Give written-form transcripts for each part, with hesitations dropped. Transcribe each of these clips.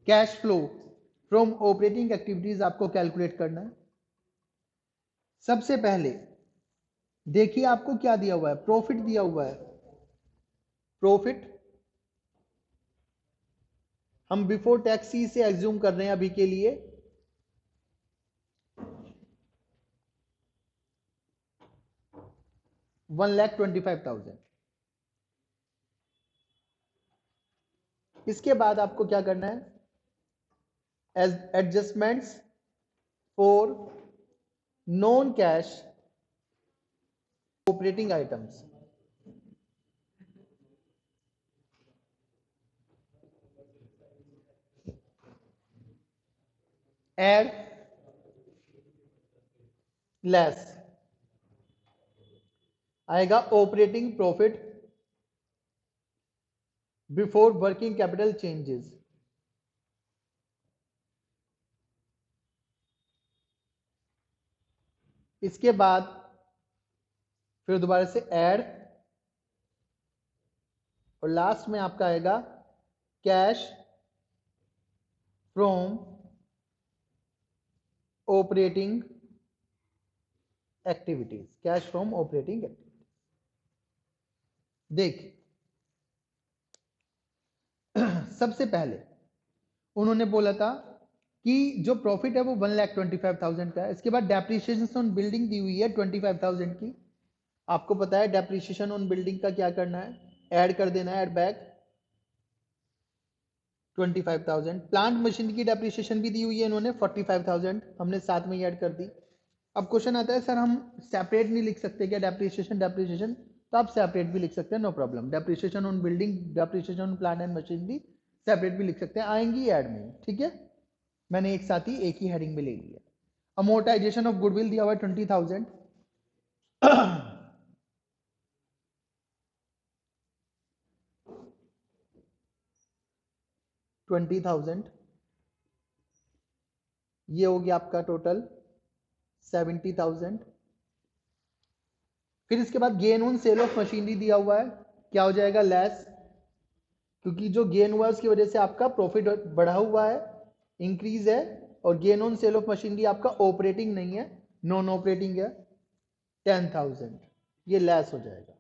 Cash flow from operating activities आपको calculate करना है। सबसे पहले देखिए आपको क्या दिया हुआ है, प्रॉफिट दिया हुआ है। प्रॉफिट हम बिफोर टैक्स से एज्यूम कर रहे हैं अभी के लिए, $1,25,000। इसके बाद आपको क्या करना है, as adjustments for non cash operating items. Add less आएगा operating profit before working capital changes. इसके बाद फिर दोबारा से ऐड, और लास्ट में आपका आएगा cash from operating activities. Cash from operating activities. देख सबसे पहले उन्होंने बोला था कि जो प्रॉफिट है वो 1,25,000 का है। इसके बाद डेप्रिसिएशन ऑन बिल्डिंग दी हुई है 25,000 की। आपको पता है डेप्रिसिएशन ऑन बिल्डिंग का क्या करना है, ऐड कर देना है, ऐड बैक 25,000। प्लांट मशीन की डेप्रिसिएशन भी दी हुई है इन्होंने 45,000, हमने साथ में ही ऐड कर दी। अब क्वेश्चन आता है सर हम सेपरेट नहीं लिख सकते क्या डेप्रिसिएशन डेप्रिसिएशन, तो आप सेपरेट भी लिख सकते हैं, no problem. Depreciation on building, depreciation on plant and machinery separate भी लिख सकते हैं, आएंगी ऐड में, ठीक है। मैंने एक साथ ही एक ही हेडिंग में ले लिया। अमोर्टाइजेशन ऑफ गुडविल दिया हुआ है 20,000। 20,000, ये हो गया आपका टोटल 70,000। फिर इसके बाद gain on sale of machinery दिया हुआ है, क्या हो जाएगा, लेस, क्योंकि जो गेन हुआ है उसकी वजह से आपका प्रॉफिट बढ़ा हुआ है, इंक्रीज है। और gain on sale of machinery आपका ऑपरेटिंग नहीं है, नॉन ऑपरेटिंग है, 10,000, ये लेस हो जाएगा।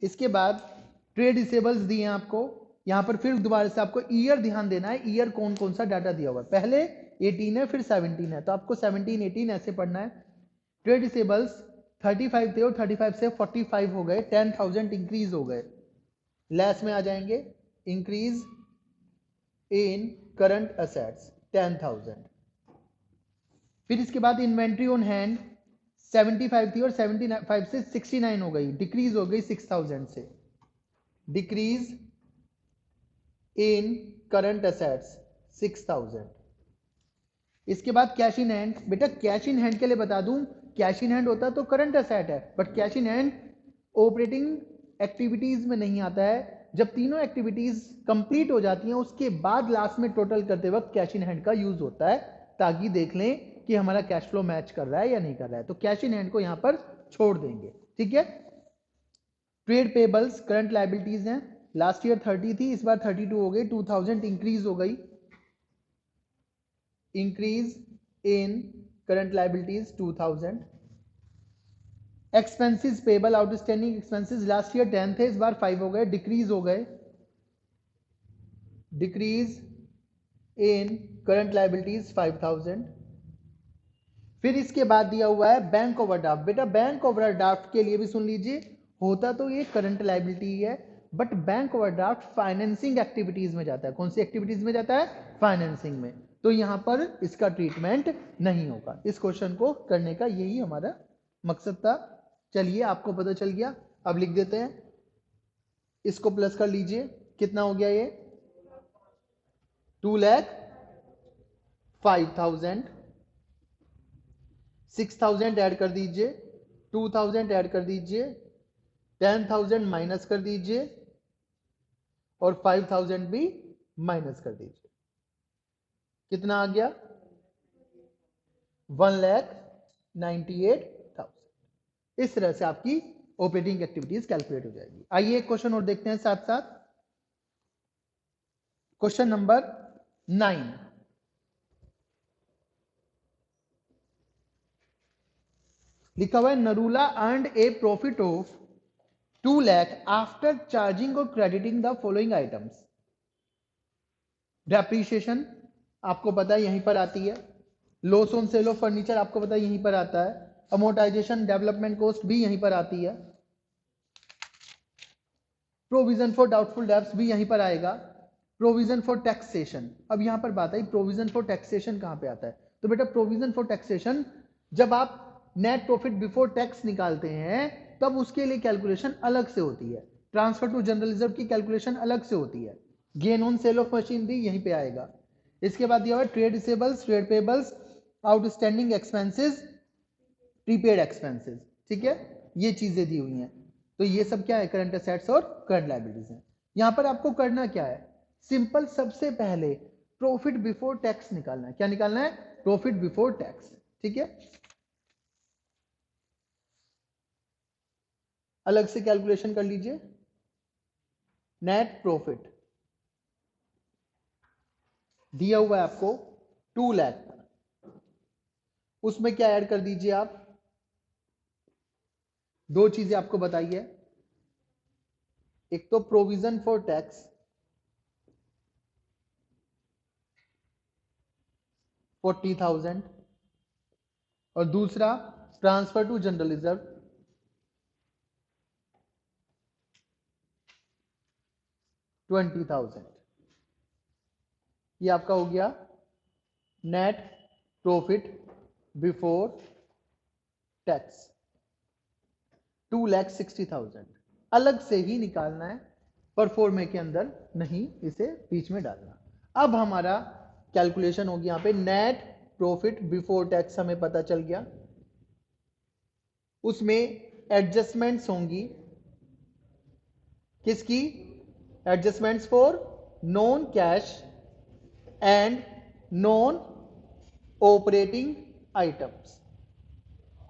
इसके बाद ट्रेड रिसेबल्स दिए हैं आपको। यहां पर फिर दोबारा से आपको ईयर ध्यान देना है, ईयर कौन कौन सा डाटा दिया हुआ है। पहले 18 है फिर 17 है, तो आपको 17 18 ऐसे पढ़ना है। ट्रेड रिसेबल्स 35 थे और 35 से 45 हो गए, 10,000 इंक्रीज हो गए। लेस में आ जाएंगे, इंक्रीज इन करंट असेट्स 10,000। फिर इसके बाद इन्वेंट्री ऑन हैंड 75 थी और 75 से 69 हो गई, डिक्रीज हो गई 6,000 से, डिक्रीज इन करंट असेट्स 6,000। इसके बाद कैश इन हैंड, बेटा कैश इन हैंड के लिए बता दूं, कैश इन हैंड होता तो करंट असेट है, but cash in hand operating activities में नहीं आता है। जब तीनों एक्टिविटीज कंप्लीट हो जाती हैं उसके बाद लास्ट में टोटल करते वक्त कैश इन हैंड का यूज होता है, ताकि देख लें कि हमारा कैश फ्लो मैच कर रहा है या नहीं कर रहा है। तो कैश इन हैंड को यहां पर छोड़ देंगे, ठीक है। ट्रेड पेबल्स करंट लायबिलिटीज हैं, लास्ट ईयर 30 थी, इस बार 32 हो गई, 2,000 इंक्रीज हो गई, increase in current liabilities 2,000। Expenses payable outstanding expenses last year 10 थे, इस बार 5 हो गए, डिक्रीज हो गए, डिक्रीज इन करंट लायबिलिटीज 5,000। फिर इसके बाद दिया हुआ है बैंक ओवरड्राफ्ट। बेटा बैंक ओवरड्राफ्ट के लिए भी सुन लीजिए, होता तो ये करंट लायबिलिटी है, but bank overdraft financing activities में जाता है। कौन सी एक्टिविटीज में जाता है, फाइनेंसिंग में, तो यहां पर इसका ट्रीटमेंट नहीं होगा। इस क्वेश्चन को करने का यही हमारा मकसद था। चलिए आपको पता चल गया, अब लिख देते हैं, इसको प्लस कर लीजिए, कितना हो गया ये 2,05,000, 6,000 ऐड कर दीजिए, 2,000 ऐड कर दीजिए, 10,000 माइनस कर दीजिए और 5,000 भी माइनस कर दीजिए। कितना आ गया 1,98,000। इस तरह से आपकी ऑपरेटिंग एक्टिविटीज कैलकुलेट हो जाएगी। आइए एक क्वेश्चन और देखते हैं साथ साथ। क्वेश्चन नंबर 9, लिखा हुआ है Narula earned a profit of 2 lakh after charging और crediting the following items. Depreciation आपको पता है यहीं पर आती है, loss on sale of furniture आपको पता है यहीं पर आता है, अमोर्टाइजेशन डेवलपमेंट कॉस्ट भी यहीं पर आती है, प्रोविजन फॉर डाउटफुल डेब्ट्स भी यहीं पर आएगा, प्रोविजन फॉर टैक्सेशन। अब यहां पर बात आई प्रोविजन फॉर टैक्सेशन कहां पे आता है, तो बेटा प्रोविजन फॉर टैक्सेशन जब आप नेट प्रॉफिट बिफोर टैक्स निकालते हैं तब उसके लिए कैलकुलेशन अलग से होती है, ट्रांसफर टू जनरल रिजर्व की कैलकुलेशन अलग से होती है, gain on sale of machinery यहीं पे आएगा। इसके बाद दिया हुआ trade रिसेबल्स, trade payables, outstanding expenses, prepaid expenses, ठीक है, ये चीजें दी हुई हैं। तो ये सब क्या है, करंट एसेट्स और करंट लायबिलिटीज हैं। यहां पर आपको करना क्या है, सिंपल सबसे पहले प्रॉफिट बिफोर टैक्स निकालना है। क्या निकालना है, प्रॉफिट बिफोर टैक्स, ठीक है। अलग से कैलकुलेशन कर लीजिए, नेट प्रॉफिट दिया हुआ है आपको 2 लाख, उसमें क्या ऐड कर दीजिए आप, दो चीजें आपको बताई है, एक तो प्रोविजन फॉर टैक्स 40,000 और दूसरा ट्रांसफर टू जनरल रिजर्व 20,000। ये आपका हो गया नेट प्रॉफिट बिफोर टैक्स 2,60,000। अलग से ही निकालना है, परफॉर्मे के अंदर नहीं इसे बीच में डालना। अब हमारा कैलकुलेशन होगी यहां पे नेट प्रॉफिट बिफोर टैक्स, हमें पता चल गया, उसमें एडजस्टमेंट्स होंगी, किसकी, adjustments for non cash and non operating items.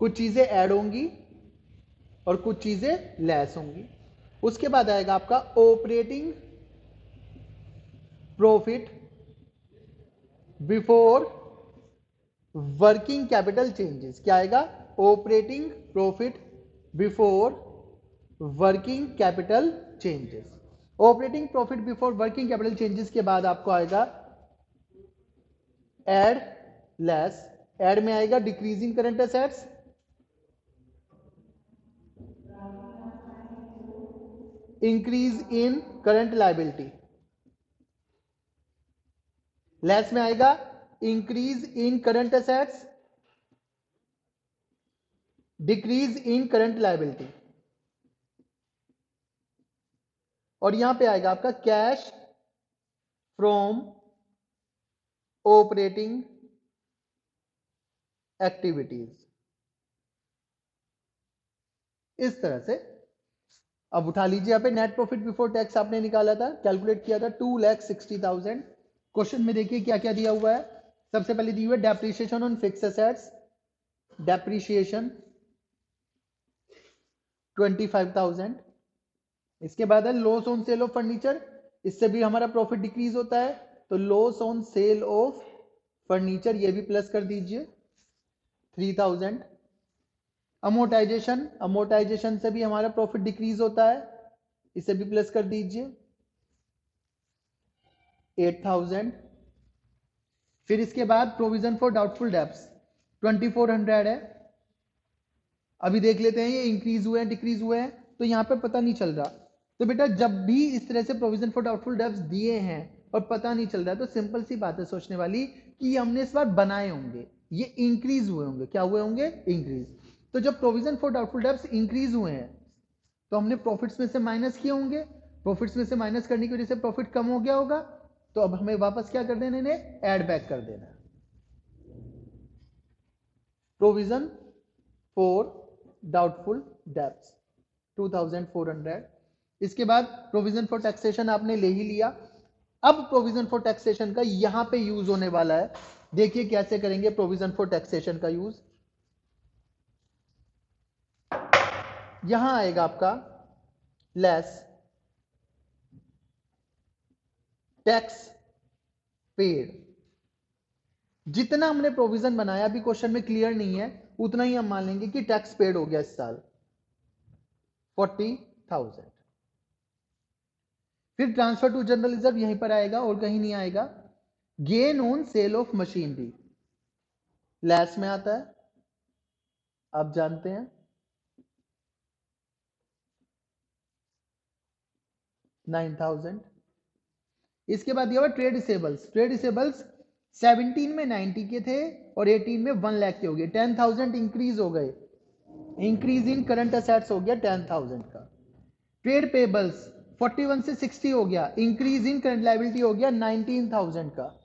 कुछ चीजें ऐड होंगी और कुछ चीजें लेस होंगी। उसके बाद आएगा आपका operating profit before working capital changes. क्या आएगा, operating profit before working capital changes. Operating profit before working capital changes के बाद आपको आएगा एड लेस, एड में आएगा decrease in current assets, increase in current liability, less में आएगा increase in current assets, decrease in current liability, और यहां पे आएगा आपका कैश फ्रॉम ऑपरेटिंग एक्टिविटीज। इस तरह से अब उठा लीजिए, यहां पे नेट प्रॉफिट बिफोर टैक्स आपने निकाला था, कैलकुलेट किया था 2,60,000। क्वेश्चन में देखिए क्या क्या दिया हुआ है। सबसे पहले दी हुई है depreciation on fixed assets, depreciation 25,000। इसके बाद है loss on sale of furniture, इससे भी हमारा प्रॉफिट डिक्रीज होता है, तो loss on sale of furniture ये भी प्लस कर दीजिए 3,000। अमोर्टाइजेशन, अमोर्टाइजेशन से भी हमारा प्रॉफिट डिक्रीज होता है, इसे भी प्लस कर दीजिए 8,000। फिर इसके बाद प्रोविजन फॉर डाउटफुल डेब्ट्स 2,400 है। अभी देख लेते हैं ये इंक्रीज हुए हैं डिक्रीज हुए हैं, तो यहां पे पता नहीं चल रहा। तो बेटा जब भी इस तरह से प्रोविजन फॉर डाउटफुल डेब्ट्स दिए हैं और पता नहीं चल रहा है, तो सिंपल सी बात है सोचने वाली कि हमने इस बार बनाए होंगे, ये इंक्रीज हुए होंगे। क्या हुए होंगे, इंक्रीज। तो जब provision for doubtful debts increase हुए हैं तो हमने प्रॉफिट्स में से माइनस किए होंगे, प्रॉफिट्स में से माइनस करने की वजह से प्रॉफिट कम हो गया होगा, तो अब हमें वापस क्या कर देना, इन्हें ऐड बैक कर देना। Provision for doubtful debts 2,400। इसके बाद प्रोविजन फॉर टैक्सेशन आपने ले ही लिया। अब प्रोविजन फॉर टैक्सेशन का यहां पे यूज होने वाला है, देखिए कैसे करेंगे प्रोविजन फॉर टैक्सेशन का यूज। यहां आएगा आपका लेस टैक्स पेड। जितना हमने प्रोविजन बनाया अभी क्वेश्चन में क्लियर नहीं है, उतना ही हम मान लेंगे कि टैक्स पेड हो गया इस साल 40,000। फिर ट्रांसफर टू जनरल रिजर्व यहीं पर आएगा और कहीं नहीं आएगा। Gain on sale of machinery less में आता है, आप जानते हैं 9,000। इसके बाद दिया हुआ ट्रेड रिसेबल्स। ट्रेड रिसेबल्स 17 में 90 के थे और 18 में 1 लाख के हो गए, 10,000 इंक्रीज हो गए। इंक्रीज इन करंट असेट्स हो गया 10,000 का। ट्रेड पेबल्स 41 से 60 हो गया, इंक्रीज इन करंट लायबिलिटी हो गया 19,000 का।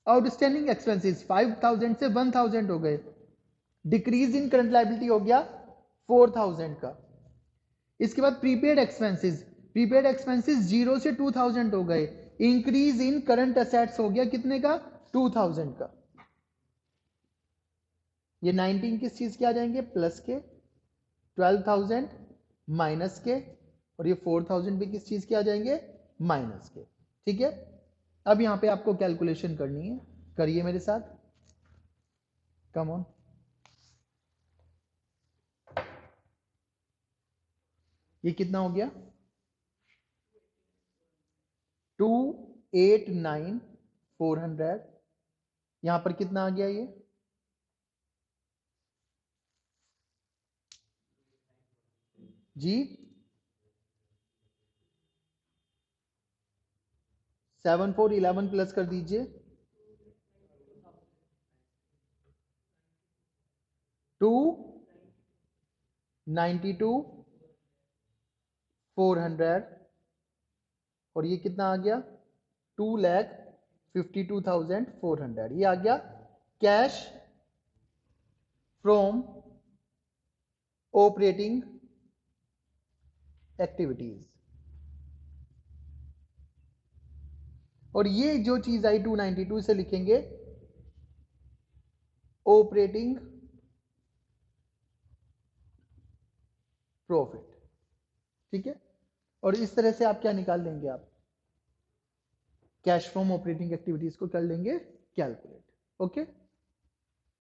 आउटस्टैंडिंग एक्सपेंसेस 5,000 से 1,000 हो गए, डिक्रीज इन करंट लायबिलिटी हो गया 4,000 का। इसके बाद प्रीपेड एक्सपेंसेस, प्रीपेड एक्सपेंसेस 0 से 2,000 हो गए, इंक्रीज इन करंट असेट्स हो गया कितने का 2,000 का। ये 19 किस चीज के आ जाएंगे प्लस के, 12,000 माइनस के, और ये 4,000 भी किस चीज के आ जाएंगे माइनस के। ठीक है, अब यहां पे आपको कैलकुलेशन करनी है, करिए मेरे साथ, कम ऑन। ये कितना हो गया 289,400। यहां पर कितना आ गया ये जी 7,411 प्लस कर दीजिए 292,400 और ये कितना आ गया 2,52,400। ये आ गया कैश फ्रॉम ऑपरेटिंग एक्टिविटीज। और ये जो चीज आई 292 से लिखेंगे ऑपरेटिंग प्रॉफिट। ठीक है, और इस तरह से आप क्या निकाल लेंगे, आप कैश फ्रॉम ऑपरेटिंग एक्टिविटीज को कर लेंगे कैलकुलेट। ओके।